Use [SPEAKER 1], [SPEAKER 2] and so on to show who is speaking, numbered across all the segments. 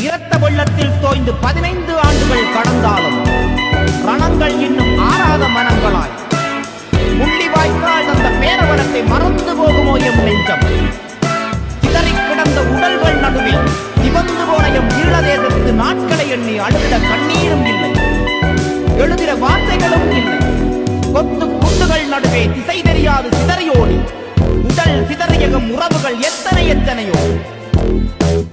[SPEAKER 1] இரத்த வெள்ளத்தில் தோய்ந்து 15 ஆண்டுகள் கடந்தாலும் ரணங்கள் இன்னும் ஆறாத மனங்களாய் முள்ளிவாய்க்கால் அந்த பேரவனத்தை மறந்து போகுமோ எம் நெஞ்சம். சிதறி கிடந்த உடல்கள் நடுவில் சிவந்து போன எம் ஈழதேசத்து நாட்களை எண்ணி அழுத கண்ணீரும் இல்லை, எழுதிட வார்த்தைகளும் இல்லை. கொத்து குண்டுகள் நடுவே திசை தெரியாது சிதறியோடி உடல் சிதறியகும் உறவுகள் எத்தனையோ.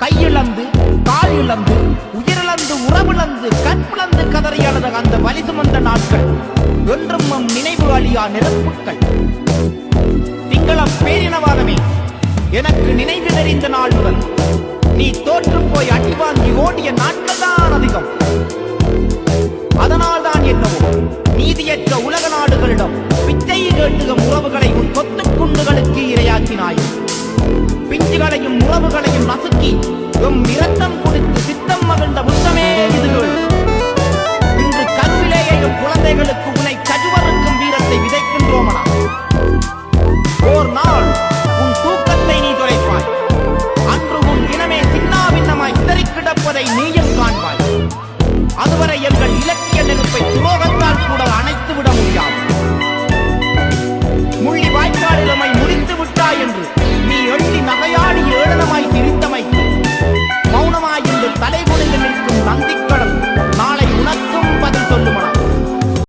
[SPEAKER 1] கையிழந்து கால் இழந்து உயிரிழந்து உறவிழந்து கற்பிழந்து கதறி அழுத அந்த வலி சுமந்த நாட்கள் என்றும் நம் நினைவு அழியா நெருப்புக்கள். சிங்கள பேரினவாதமே எனக்கு நினைவு தெரிந்த நாள் முதல் நீ தோற்று போய் அடி வாங்கி ஓடிய நாட்கள் தான் அதிகம். அதனால் தான் என்னவோ நீதியற்ற உலக நாடுகளிடம் பிச்சை கேட்டுகும் உறவுகளை உன் கொத்து குண்டுகளுக்கு இரையாக்கினாய். பிஞ்சுகளையும் உறவுகளையும் நசுக்கி எம் இரத்தம் குடித்து சித்தம் மகிழ்ந்த முத்தமே இதுகள். இன்று கருவிலேயே எம் குழந்தைகளுக்கு உன்னை கஜுவறுக்கும் வீரத்தை விதைக்கின்றோமனா? ஓர் நாள் உன் தூக்கத்தை நீ துரைப்பாய். அன்று உன் இனமே சின்னாபின்னமாய் சிதறி கிடப்பதை நீயும் காண்பாய். அதுவரை எங்கள் இலக்கிய நெருப்பை துரோகம்